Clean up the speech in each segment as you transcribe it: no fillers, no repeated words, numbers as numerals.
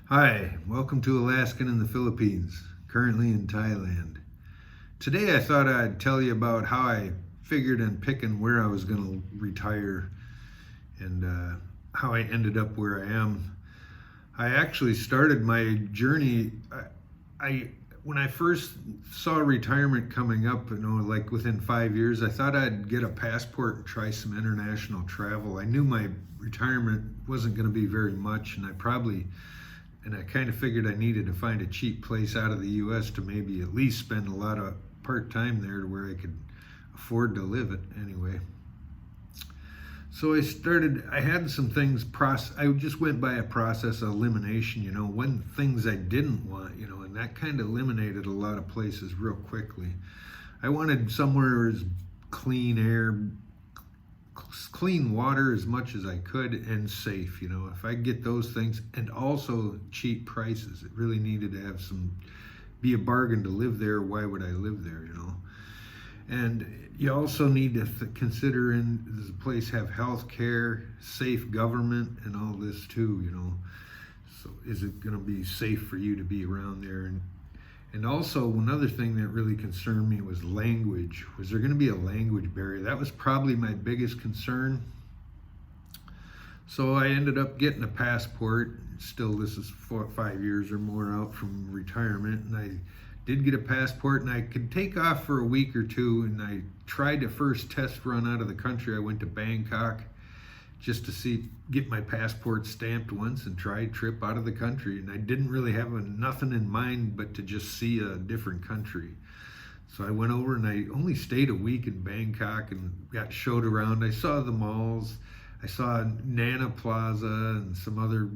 Hi, welcome to Alaskan in the Philippines, currently in Thailand. Today I thought I'd tell you about how I figured on picking where I was going to retire and how I ended up where I am. I actually started my journey. I when I first saw retirement coming up, like within 5 years, I thought I'd get a passport and try some international travel. I knew my retirement wasn't going to be very much, and I kind of figured I needed to find a cheap place out of the U.S. to maybe at least spend a lot of part time there to where I could afford to live it anyway. So I had some things, I just went by a process of elimination, when things I didn't want, and that kind of eliminated a lot of places real quickly. I wanted somewhere as clean air, clean water as much as I could, and safe. If I get those things, and also cheap prices. It really needed to be a bargain to live there. Why would I live there? And you also need to consider, does the place have health care, safe government, and all this too. So is it going to be safe for you to be around there? And also, another thing that really concerned me was language. Was there going to be a language barrier? That was probably my biggest concern. So I ended up getting a passport. Still, this is 5 years or more out from retirement, and I did get a passport, and I could take off for a week or two. And I tried to first test run out of the country. I went to Bangkok just to get my passport stamped once and try a trip out of the country. And I didn't really have nothing in mind but to just see a different country. So I went over and I only stayed a week in Bangkok and got showed around. I saw the malls. I saw Nana Plaza and some other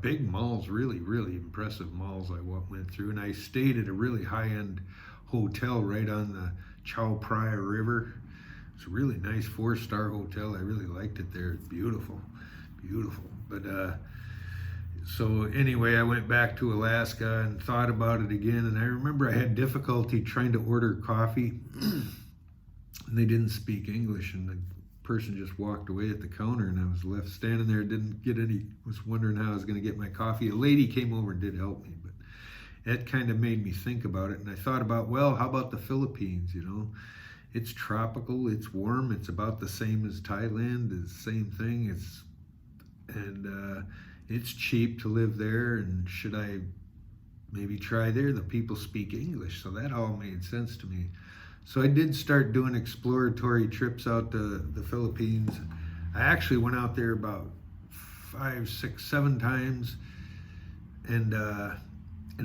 big malls, really, really impressive malls I went through. And I stayed at a really high-end hotel right on the Chao Phraya River. It's a really nice 4-star hotel. I really liked it there. It's beautiful, beautiful. But so anyway, I went back to Alaska and thought about it again. And I remember I had difficulty trying to order coffee, and they didn't speak English. And the person just walked away at the counter, and I was left standing there. Didn't get any. Was wondering how I was going to get my coffee. A lady came over and did help me, but that kind of made me think about it. And I thought about, well, how about the Philippines? It's tropical, it's warm, it's about the same as Thailand, it's the same thing. It's cheap to live there, and should I maybe try there? The people speak English, so that all made sense to me. So I did start doing exploratory trips out to the Philippines. I actually went out there about 5, 6, 7 times, and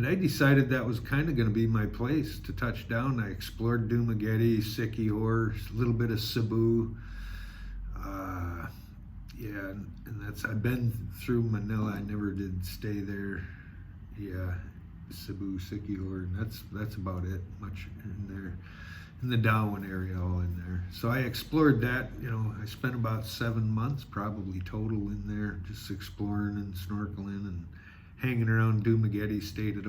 I decided that was kind of going to be my place to touch down. I explored Dumaguete, Siquijor, a little bit of Cebu. I've been through Manila. I never did stay there. Yeah, Cebu, Siquijor, and that's about it. Much in there, in the Darwin area, all in there. So I explored that. I spent about 7 months probably total in there, just exploring and snorkeling and hanging around Dumaguete. Stayed at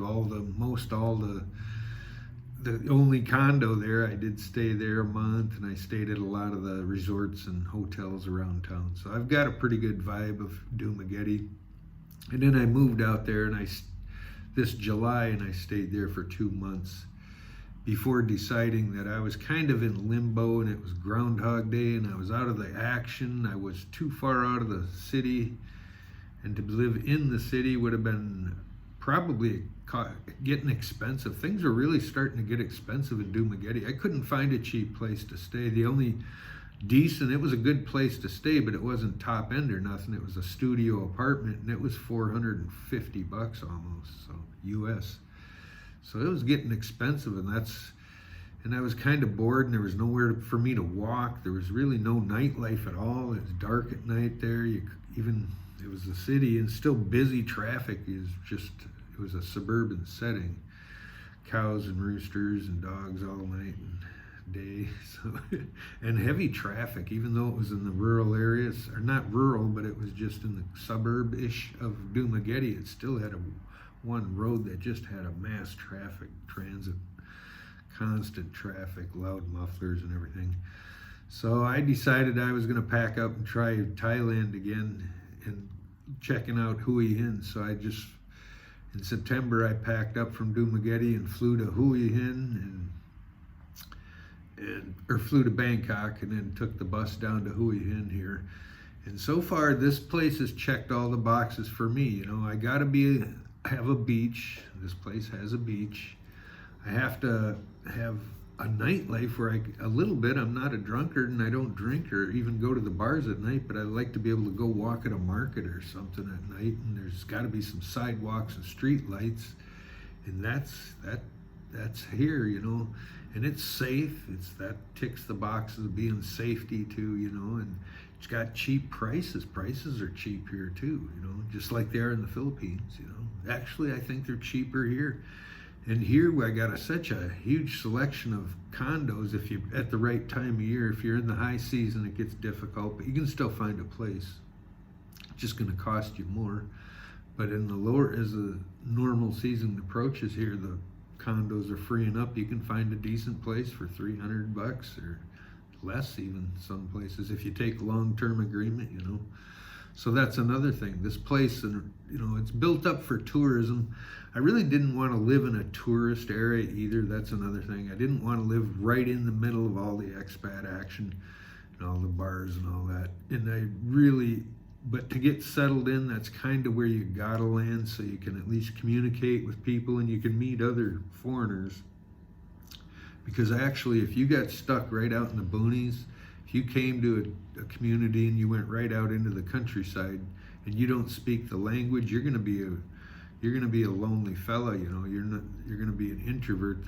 the only condo there. I did stay there a month, and I stayed at a lot of the resorts and hotels around town. So I've got a pretty good vibe of Dumaguete. And then I moved out there, and this July, and I stayed there for 2 months before deciding that I was kind of in limbo, and it was Groundhog Day, and I was out of the action. I was too far out of the city, and to live in the city would have been probably getting expensive. Things were really starting to get expensive in Dumaguete. I couldn't find a cheap place to stay. The only it was a good place to stay, but it wasn't top end or nothing. It was a studio apartment, and it was $450 almost, so US. So it was getting expensive, and I was kind of bored, and there was nowhere for me to walk. There was really no nightlife at all. It was dark at night there. It was a city, and still busy. Traffic it was a suburban setting. Cows and roosters and dogs all night and day. So, and heavy traffic, even though it was in the rural areas, or not rural, but it was just in the suburb-ish of Dumaguete. It still had one road that just had a mass transit, constant traffic, loud mufflers and everything. So I decided I was going to pack up and try Thailand again and checking out Hue Hin. So I just In September, I packed up from Dumaguete and flew to Hue Hin or flew to Bangkok and then took the bus down to Hue Hin here. And so far, this place has checked all the boxes for me. You know, I gotta have a beach. This place has a beach. I have to have a nightlife where a little bit, I'm not a drunkard and I don't drink or even go to the bars at night, but I like to be able to go walk at a market or something at night, and there's got to be some sidewalks and street lights, and that's here, you know, and it's safe. That ticks the boxes of being safety too, you know, and it's got cheap prices. Prices are cheap here too, you know, just like they are in the Philippines, you know. Actually, I think they're cheaper here. And here I got such a huge selection of condos. If you at the right time of year, if you're in the high season, it gets difficult, but you can still find a place. It's just going to cost you more. But in the lower, as the normal season approaches here, the condos are freeing up. You can find a decent place for $300 or less, even some places, if you take a long-term agreement, you know. So that's another thing. This place, and you know, it's built up for tourism. I really didn't want to live in a tourist area either. That's another thing. I didn't want to live right in the middle of all the expat action and all the bars and all that. But to get settled in, that's kind of where you gotta land, so you can at least communicate with people and you can meet other foreigners. Because actually, if you got stuck right out in the boonies, if you came to a community and you went right out into the countryside and you don't speak the language, you're gonna be a lonely fella, you know. You're gonna be an introvert.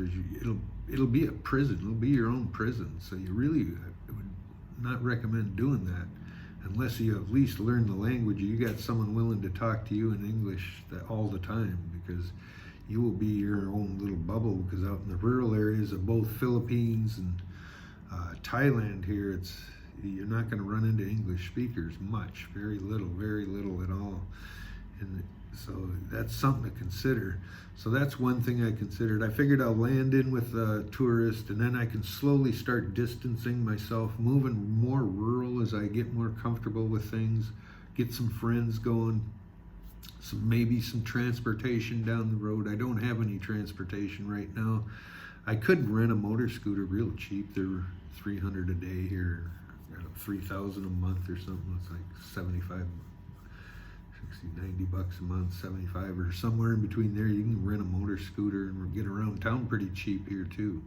It'll be a prison. It'll be your own prison. So you really would not recommend doing that unless you at least learn the language. You got someone willing to talk to you in English all the time, because you will be your own little bubble. Because out in the rural areas of both Philippines and Thailand here, you're not going to run into English speakers much, very little at all. And so that's something to consider. So that's one thing I considered. I figured I'll land in with a tourist, and then I can slowly start distancing myself, moving more rural as I get more comfortable with things, get some friends going, maybe some transportation down the road. I don't have any transportation right now. I could rent a motor scooter real cheap. They're $300 a day here, $3,000 a month or something. It's like 75, 60, $90 a month, 75 or somewhere in between there. You can rent a motor scooter and get around town pretty cheap here too.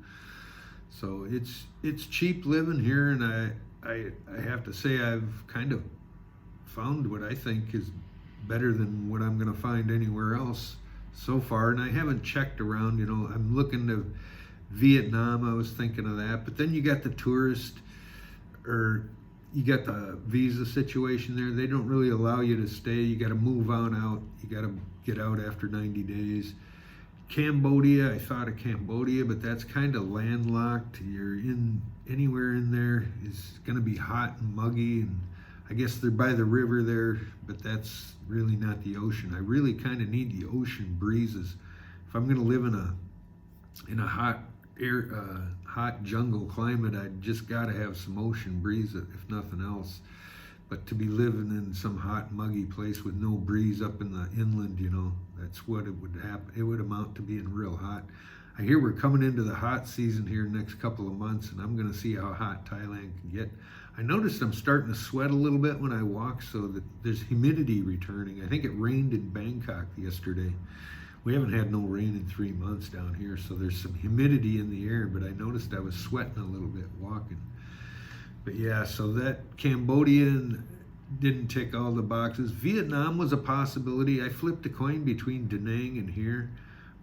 So it's cheap living here, and I have to say I've kind of found what I think is better than what I'm going to find anywhere else so far. And I haven't checked around, you know. I'm looking to Vietnam. I was thinking of that, but then you got the tourist, or you got the visa situation there. They don't really allow you to stay. You got to move on out. You got to get out after 90 days. Cambodia, I thought of Cambodia, but that's kind of landlocked. Anywhere in there is going to be hot and muggy, and I guess they're by the river there, but that's really not the ocean. I really kind of need the ocean breezes. If I'm going to live in a hot jungle climate, I just got to have some ocean breeze, if nothing else. But to be living in some hot, muggy place with no breeze up in the inland, you know, that's what it would happen. It would amount to being real hot. I hear we're coming into the hot season here next couple of months, and I'm going to see how hot Thailand can get. I noticed I'm starting to sweat a little bit when I walk, so that there's humidity returning. I think it rained in Bangkok yesterday. We haven't had no rain in 3 months down here, so there's some humidity in the air, but I noticed I was sweating a little bit walking. But yeah, so that Cambodian didn't tick all the boxes. Vietnam was a possibility. I flipped a coin between Da Nang and here,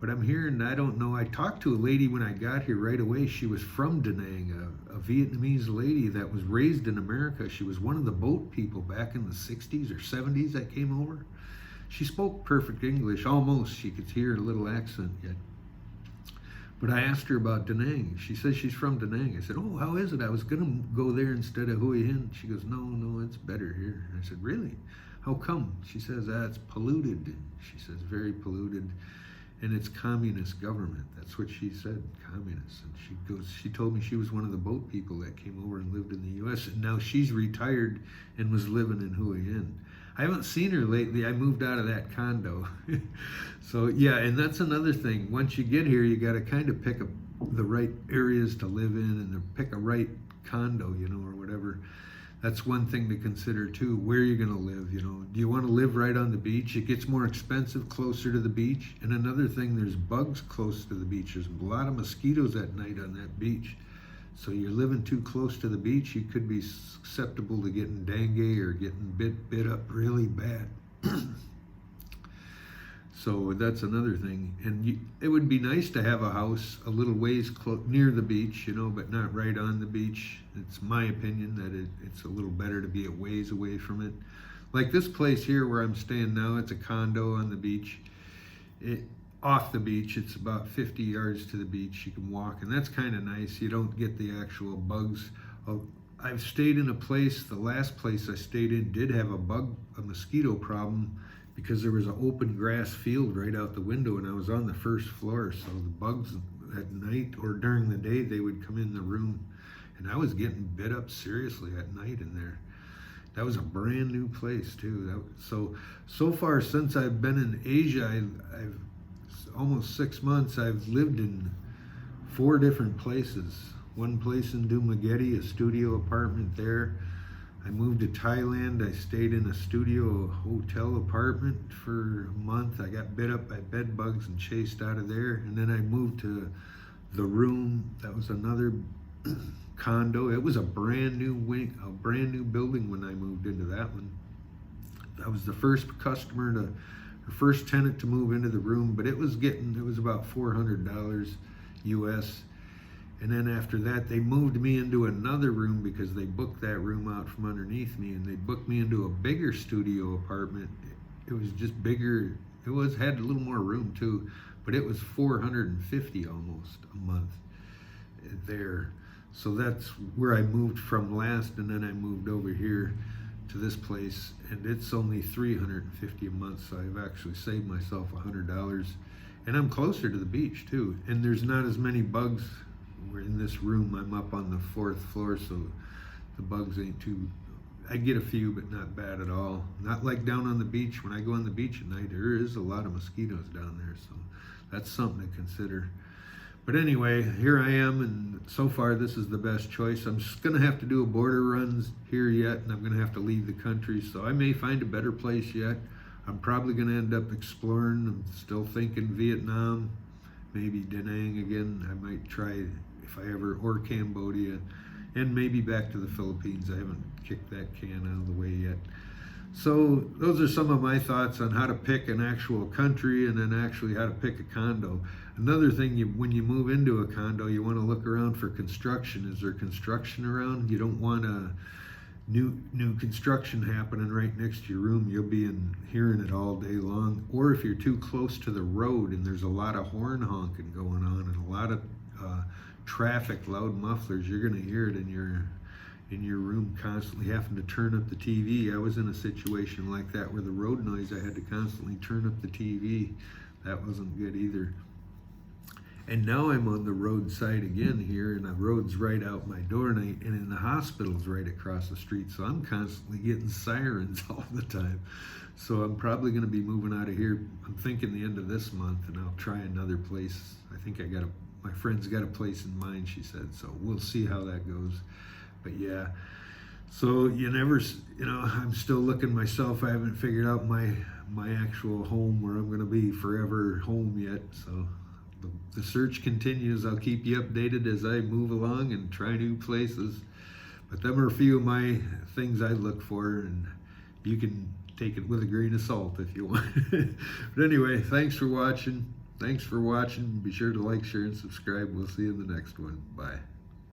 but I'm here and I don't know. I talked to a lady when I got here right away. She was from Da Nang, a Vietnamese lady that was raised in America. She was one of the boat people back in the 60s or 70s that came over. She spoke perfect English, almost. She could hear a little accent yet. But I asked her about Da Nang. She says she's from Da Nang. I said, oh, how is it? I was going to go there instead of Hue Hin. She goes, no, it's better here. I said, really? How come? She says, it's polluted. She says, very polluted. And it's communist government. That's what she said, communist. And she told me she was one of the boat people that came over and lived in the U.S. And now she's retired and was living in Hue Hin. I haven't seen her lately. I moved out of that condo. So yeah, and that's another thing. Once you get here, you got to kind of pick the right areas to live in, and to pick a right condo, or whatever. That's one thing to consider too, where you're going to live. Do you want to live right on the beach? It gets more expensive closer to the beach. And another thing, there's bugs close to the beach. There's a lot of mosquitoes at night on that beach. So you're living too close to the beach, you could be susceptible to getting dengue or getting bit up really bad. So that's another thing. And it would be nice to have a house a little ways near the beach, but not right on the beach. It's my opinion that it's a little better to be a ways away from it. Like this place here where I'm staying now, it's a condo on the beach. Off the beach, it's about 50 yards to the beach. You can walk, and that's kind of nice. You don't get the actual bugs. I've stayed in a place, the last place I stayed in did have a mosquito problem, because there was an open grass field right out the window, and I was on the first floor, so the bugs at night or during the day, they would come in the room, and I was getting bit up seriously at night in there. That was a brand new place too. So far since I've been in Asia, I've almost 6 months, I've lived in 4 different places. One place in Dumaguete, a studio apartment there. I moved to Thailand. I stayed in a studio hotel apartment for a month. I got bit up by bed bugs and chased out of there. And then I moved to the room. That was another condo. It was a brand new building when I moved into that one. I was the first first tenant to move into the room, but it was about $400 US. And then after that, they moved me into another room because they booked that room out from underneath me, and they booked me into a bigger studio apartment. It was just bigger. Had a little more room too, but it was $450 almost a month there. So that's where I moved from last, and then I moved over here to this place, and it's only $350 a month, so I've actually saved myself $100, and I'm closer to the beach too, and there's not as many bugs. We're in this room, I'm up on the 4th floor, so the bugs ain't too, I get a few, but not bad at all. Not like down on the beach. When I go on the beach at night, there is a lot of mosquitoes down there, so that's something to consider. But anyway, here I am, and so far this is the best choice. I'm just gonna have to do a border runs here yet, and I'm gonna have to leave the country, so I may find a better place yet. I'm probably gonna end up exploring. I'm still thinking Vietnam, maybe Da Nang again. I might try or Cambodia, and maybe back to the Philippines. I haven't kicked that can out of the way yet. So those are some of my thoughts on how to pick an actual country, and then actually how to pick a condo. Another thing, when you move into a condo, you want to look around for construction. Is there construction around? You don't want a new construction happening right next to your room. You'll be hearing it all day long. Or if you're too close to the road and there's a lot of horn honking going on and a lot of traffic, loud mufflers, you're going to hear it in your room, constantly having to turn up the TV. I was in a situation like that where the road noise, I had to constantly turn up the TV. That wasn't good either. And now I'm on the roadside again here, and the road's right out my door, and in the hospital's right across the street, so I'm constantly getting sirens all the time. So I'm probably going to be moving out of here. I'm thinking the end of this month, and I'll try another place. I think my friend's got a place in mind, she said, so we'll see how that goes. But yeah, so I'm still looking myself. I haven't figured out my actual home, where I'm going to be forever home yet, so the search continues. I'll keep you updated as I move along and try new places. But them are a few of my things I look for, and you can take it with a grain of salt if you want. But anyway, thanks for watching. Be sure to like, share, and subscribe. We'll see you in the next one. Bye.